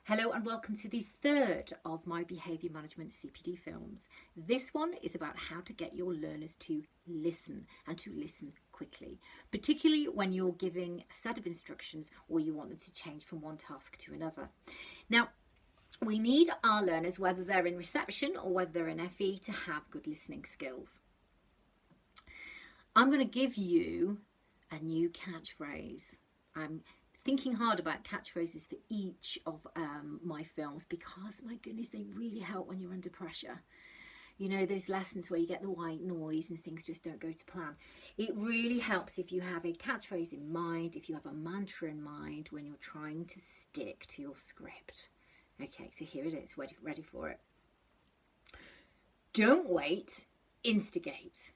Hello and welcome to the third of my behaviour management CPD films. This one is about how to get your learners to listen and to listen quickly, particularly when you're giving a set of instructions or you want them to change from one task to another. Now, we need our learners, whether they're in reception or whether they're in FE, to have good listening skills. I'm going to give you a new catchphrase. I'm thinking hard about catchphrases for each of my films because, my goodness, they really help when you're under pressure. You know, those lessons where you get the white noise and things just don't go to plan. It really helps if you have a catchphrase in mind, if you have a mantra in mind when you're trying to stick to your script. Okay, so here it is, ready for it. Don't wait, instigate.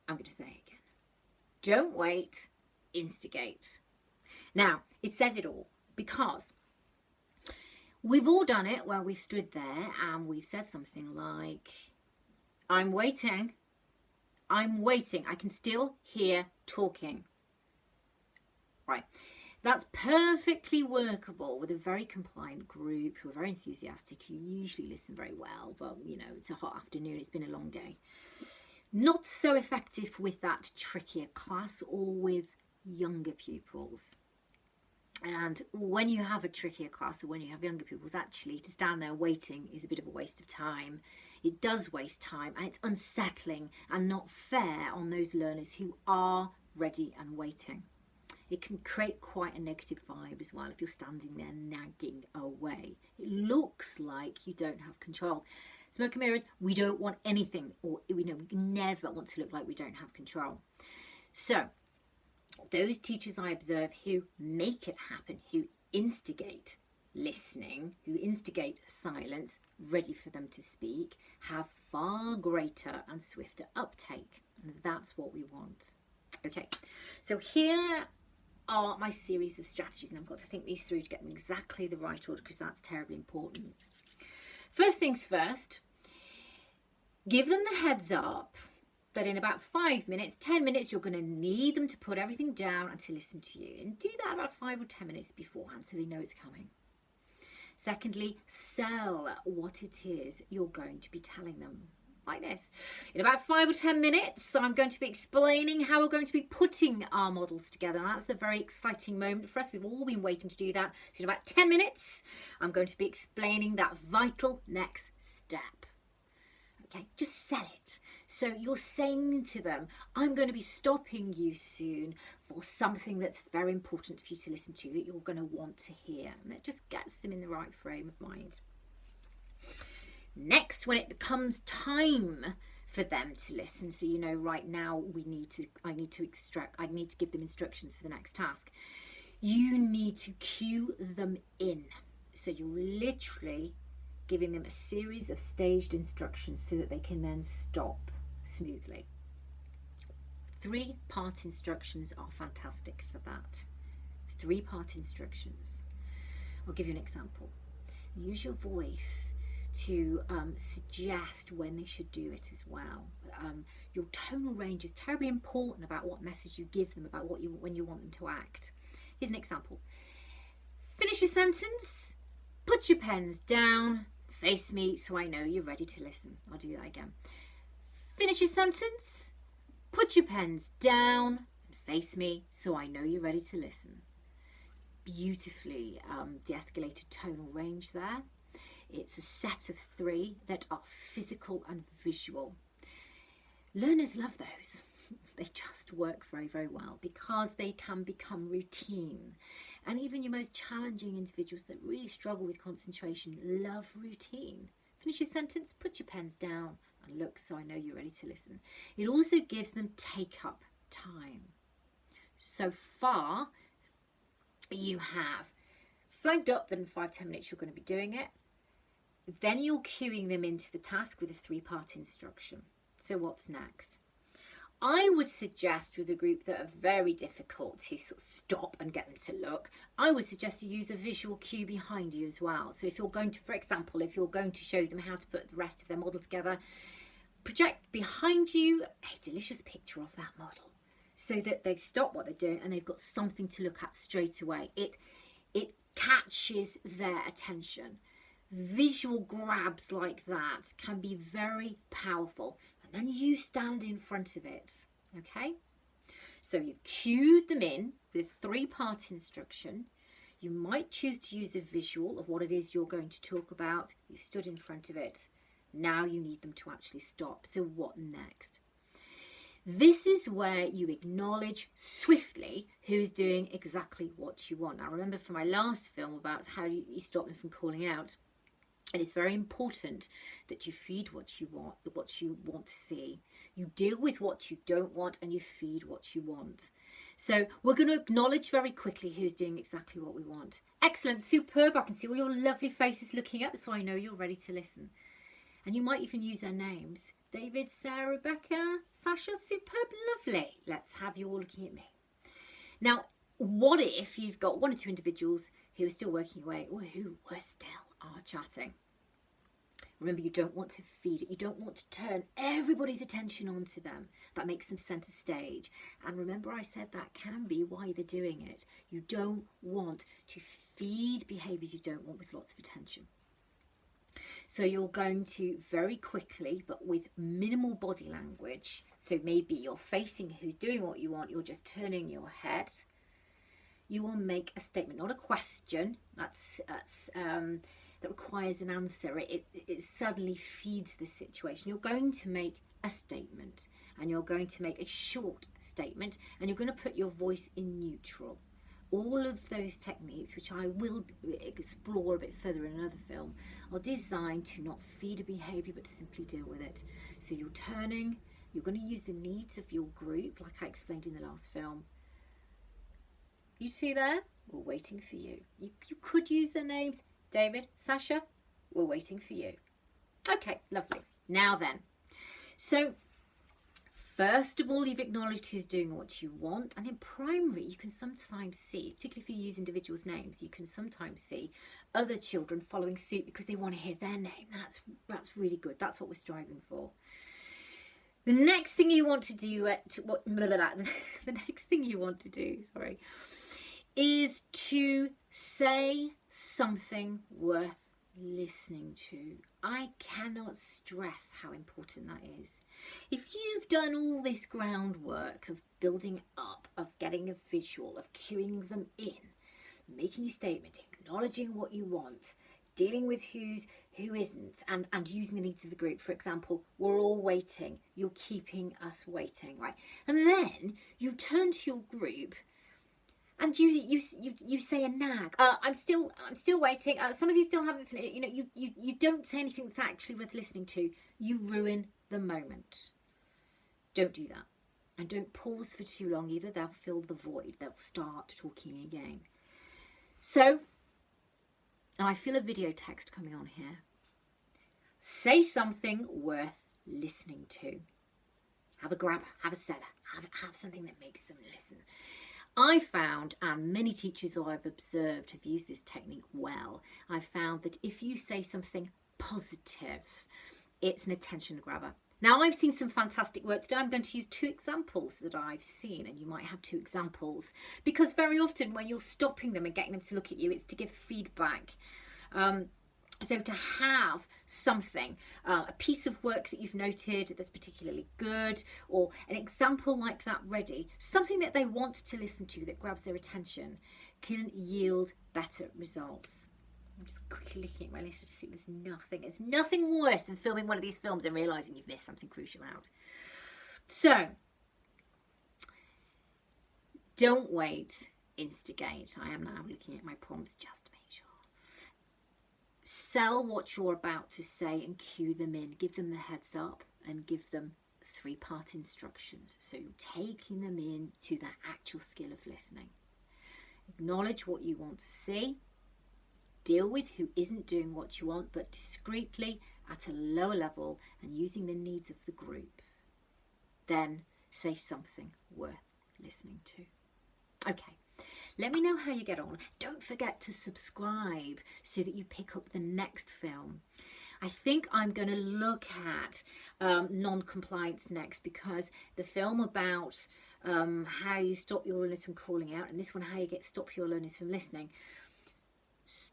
I'm going to say it again. Don't wait, instigate. Now, it says it all because we've all done it where we've stood there and we've said something like, I'm waiting, I can still hear talking. Right, that's perfectly workable with a very compliant group who are very enthusiastic, who usually listen very well, but you know, it's a hot afternoon, it's been a long day. Not so effective with that trickier class or with younger pupils. And when you have a trickier class or when you have younger pupils, actually to stand there waiting is a bit of a waste of time. It does waste time and it's unsettling and not fair on those learners who are ready and waiting. It can create quite a negative vibe as well if you're standing there nagging away. It looks like you don't have control. Smoke and mirrors, we don't want anything, or we never want to look like we don't have control. So those teachers I observe who make it happen, who instigate listening, who instigate silence, ready for them to speak, have far greater and swifter uptake. And that's what we want. Okay, so here are my series of strategies, and I've got to think these through to get them exactly the right order because that's terribly important. First things first, give them the heads up that in about 5 minutes, 10 minutes, you're going to need them to put everything down and to listen to you. And do that about 5 or 10 minutes beforehand so they know it's coming. Secondly, sell what it is you're going to be telling them. Like this. In about 5 or 10 minutes, I'm going to be explaining how we're going to be putting our models together. And that's the very exciting moment for us. We've all been waiting to do that. So in about 10 minutes, I'm going to be explaining that vital next step. Okay, just sell it. So you're saying to them, I'm going to be stopping you soon for something that's very important for you to listen to, that you're going to want to hear. And it just gets them in the right frame of mind. Next, when it becomes time for them to listen, so you know right now I need to give them instructions for the next task. You need to cue them in. So you're literally giving them a series of staged instructions so that they can then stop smoothly. 3-part instructions are fantastic for that. 3-part instructions. I'll give you an example. Use your voice to suggest when they should do it as well. Your tonal range is terribly important about what message you give them, about when you want them to act. Here's an example. Finish your sentence, put your pens down, face me so I know you're ready to listen. I'll do that again. Finish your sentence, put your pens down, and face me so I know you're ready to listen. Beautifully de-escalated tonal range there. It's a set of 3 that are physical and visual. Learners love those. They just work very, very well because they can become routine. And even your most challenging individuals that really struggle with concentration love routine. Finish your sentence, put your pens down, and look so I know you're ready to listen. It also gives them take-up time. So far, you have flagged up that in 5-10 minutes you're going to be doing it. Then you're cueing them into the task with a 3-part instruction. So what's next? I would suggest with a group that are very difficult to sort of stop and get them to look, I would suggest you use a visual cue behind you as well. So if you're going to, for example, if you're going to show them how to put the rest of their model together, project behind you a delicious picture of that model so that they stop what they're doing and they've got something to look at straight away. It catches their attention. Visual grabs like that can be very powerful. And then you stand in front of it, okay? So you've cued them in with 3-part instruction. You might choose to use a visual of what it is you're going to talk about. You stood in front of it. Now you need them to actually stop. So what next? This is where you acknowledge swiftly who is doing exactly what you want. Now remember from my last film about how you stop them from calling out. And it's very important that you feed what you want to see. You deal with what you don't want and you feed what you want. So we're going to acknowledge very quickly who's doing exactly what we want. Excellent, superb. I can see all your lovely faces looking up, so I know you're ready to listen. And you might even use their names. David, Sarah, Rebecca, Sasha, superb, lovely. Let's have you all looking at me. Now, what if you've got 1 or 2 individuals who are still working away or who were still are chatting? Remember, you don't want to feed it. You don't want to turn everybody's attention onto them. That makes them centre stage. And remember I said that can be why they're doing it. You don't want to feed behaviours you don't want with lots of attention. So you're going to very quickly, but with minimal body language, so maybe you're facing who's doing what you want, you're just turning your head. You will make a statement, not a question. That requires an answer. It suddenly feeds the situation. You're going to make a statement, and you're going to make a short statement, and you're going to put your voice in neutral. All of those techniques, which I will explore a bit further in another film, are designed to not feed a behaviour but to simply deal with it. So you're turning, you're going to use the needs of your group, like I explained in the last film. You see there? We're waiting for you. You could use their names. David, Sasha, we're waiting for you. Okay, lovely. Now then. So, first of all, you've acknowledged who's doing what you want. And in primary, you can sometimes see, particularly if you use individuals' names, you can sometimes see other children following suit because they want to hear their name. That's really good. That's what we're striving for. The next thing you want to do, the next thing you want to do, is to say something worth listening to. I cannot stress how important that is. If you've done all this groundwork of building up, of getting a visual, of cueing them in, making a statement, acknowledging what you want, dealing with who isn't, and using the needs of the group. For example, we're all waiting. You're keeping us waiting, right? And then you turn to your group and you say a nag. I'm still waiting. Some of you still haven't finished. You don't say anything that's actually worth listening to. You ruin the moment. Don't do that. And don't pause for too long either. They'll fill the void. They'll start talking again. So, and I feel a video text coming on here. Say something worth listening to. Have a grabber, have a seller, have something that makes them listen. I found, and many teachers who I've observed have used this technique well, I found that if you say something positive, it's an attention grabber. Now, I've seen some fantastic work today. I'm going to use 2 examples that I've seen, and you might have 2 examples, because very often when you're stopping them and getting them to look at you, it's to give feedback. So to have something, a piece of work that you've noted that's particularly good, or an example like that ready, something that they want to listen to that grabs their attention, can yield better results. I'm just quickly looking at my list to see there's nothing worse than filming one of these films and realising you've missed something crucial out. So, don't wait, instigate. I am now looking at my prompts just to make sure. Sell what you're about to say and cue them in. Give them the heads up and give them 3-part instructions. So you're taking them in to that actual skill of listening. Acknowledge what you want to see. Deal with who isn't doing what you want, but discreetly at a lower level and using the needs of the group. Then say something worth listening to. Okay. Let me know how you get on. Don't forget to subscribe so that you pick up the next film. I think I'm going to look at non-compliance next, because the film about how you stop your learners from calling out, and this one how you stop your learners from listening,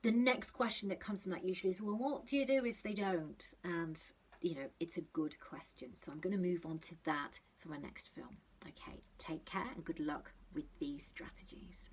the next question that comes from that usually is, well, what do you do if they don't? And, you know, it's a good question. So I'm going to move on to that for my next film. Okay, take care and good luck with these strategies.